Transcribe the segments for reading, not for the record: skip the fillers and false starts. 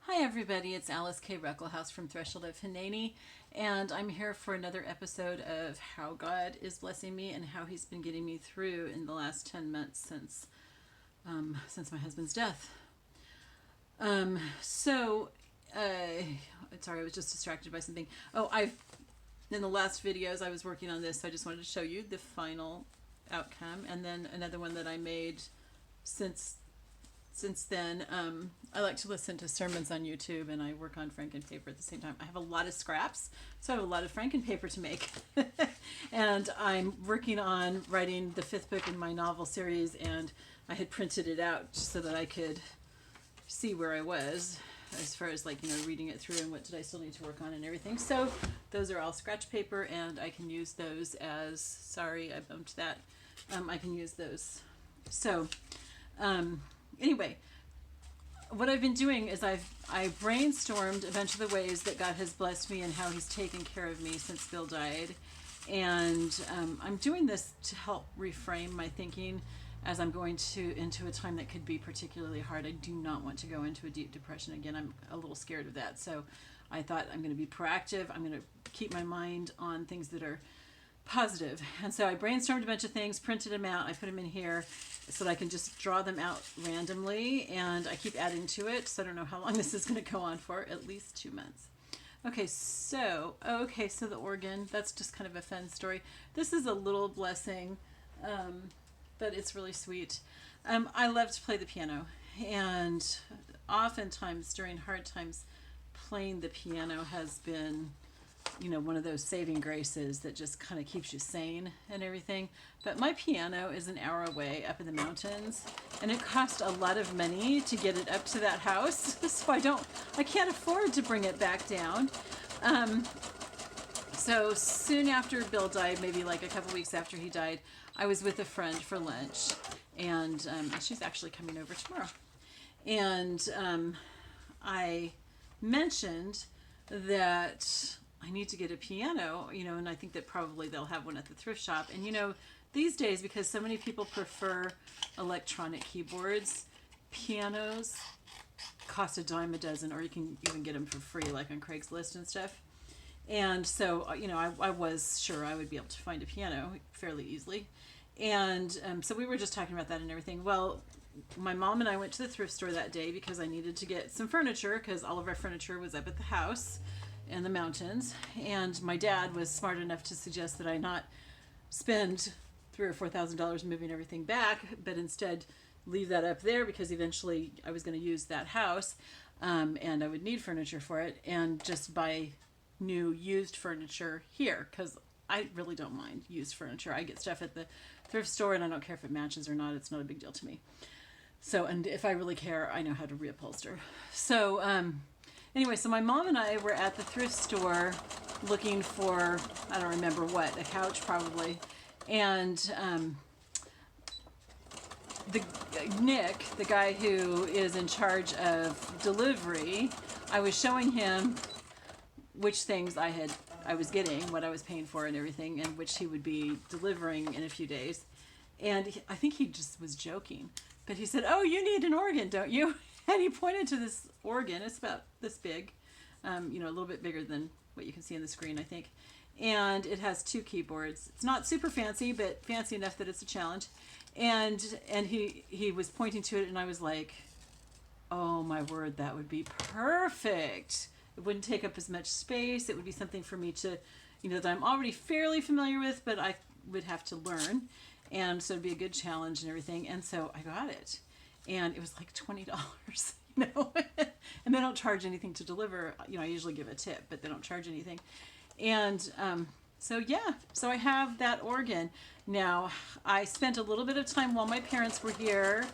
Hi everybody, it's Alyce-Kay Ruckelshaus from Threshold of Hineni, and I'm here for another episode of how God is blessing me and how He's been getting me through in the last 10 months since my husband's death. Sorry, I was just distracted by something. In the last videos I was working on this, so I just wanted to show you the final outcome, and then another one that I made since then. I like to listen to sermons on YouTube, and I work on Franken paper at the same time. I have a lot of scraps, so I have a lot of Franken paper to make. And I'm working on writing the 5th book in my novel series, and I had printed it out just so that I could see where I was as far as reading it through and what did I still need to work on and everything. So those are all scratch paper, and I can use those as, sorry I bumped that, I can use those. So anyway, what I've been doing is I brainstormed a bunch of the ways that God has blessed me and how He's taken care of me since Bill died. And I'm doing this to help reframe my thinking as I'm going into a time that could be particularly hard. I do not want to go into a deep depression again. I'm a little scared of that. So I thought I'm going to be proactive. I'm going to keep my mind on things that are positive. And so I brainstormed a bunch of things, printed them out. I put them in here so that I can just draw them out randomly, and I keep adding to it. So I don't know how long this is going to go on for, at least 2 months. Okay, so the organ, that's just kind of a fun story. This is a little blessing, but it's really sweet. I love to play the piano, and oftentimes during hard times, playing the piano has been one of those saving graces that just kind of keeps you sane and everything. But my piano is an hour away up in the mountains, and it cost a lot of money to get it up to that house. So I can't afford to bring it back down. So soon after Bill died, maybe like a couple weeks after he died, I was with a friend for lunch, and she's actually coming over tomorrow. And I mentioned that I need to get a piano, and I think that probably they'll have one at the thrift shop. And these days, because so many people prefer electronic keyboards, pianos cost a dime a dozen, or you can even get them for free, like on Craigslist and stuff. And so, I was sure I would be able to find a piano fairly easily. And so we were just talking about that and everything. Well, my mom and I went to the thrift store that day because I needed to get some furniture, because all of our furniture was up at the house in the mountains. And my dad was smart enough to suggest that I not spend $3,000 or $4,000 moving everything back, but instead leave that up there, because eventually I was going to use that house, and I would need furniture for it, and just buy new used furniture here, because I really don't mind used furniture. I get stuff at the thrift store, and I don't care if it matches or not. It's not a big deal to me. So, and if I really care, I know how to reupholster. So anyway, so my mom and I were at the thrift store looking for, I don't remember what, a couch probably. And Nick, the guy who is in charge of delivery, I was showing him which things I was getting, what I was paying for and everything, and which he would be delivering in a few days. And I think he just was joking, but he said, "Oh, you need an organ, don't you?" And he pointed to this organ. It's about this big, a little bit bigger than what you can see on the screen, I think. And it has 2 keyboards. It's not super fancy, but fancy enough that it's a challenge. And he was pointing to it, and I was like, "Oh my word, that would be perfect. It wouldn't take up as much space. It would be something for me to, that I'm already fairly familiar with, but I would have to learn. And so it'd be a good challenge and everything." And so I got it. And it was like $20, and they don't charge anything to deliver. I usually give a tip, but they don't charge anything. And so I have that organ. Now, I spent a little bit of time while my parents were here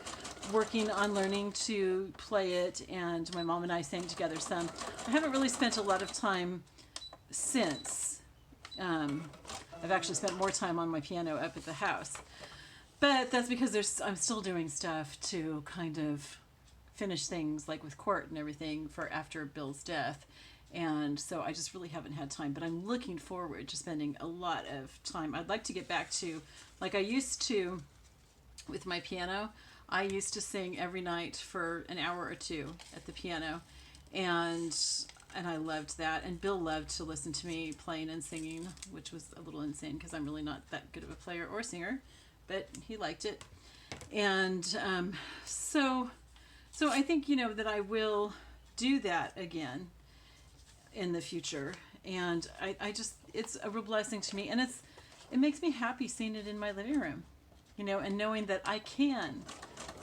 working on learning to play it, and my mom and I sang together some. I haven't really spent a lot of time since. I've actually spent more time on my piano up at the house. But that's because I'm still doing stuff to kind of finish things, like with court and everything, for after Bill's death. And so I just really haven't had time, but I'm looking forward to spending a lot of time. I'd like to get back to, like I used to with my piano, I used to sing every night for an hour or two at the piano. and I loved that. And Bill loved to listen to me playing and singing, which was a little insane because I'm really not that good of a player or singer, but he liked it. And so I think, you know, that I will do that again in the future. And I just, it's a real blessing to me. And it makes me happy seeing it in my living room, you know, and knowing that I can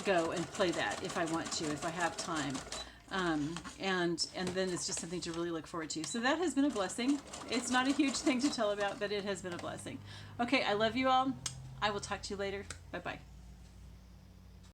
go and play that if I want to, if I have time. And then it's just something to really look forward to. So that has been a blessing. It's not a huge thing to tell about, but it has been a blessing. Okay, I love you all. I will talk to you later. Bye-bye.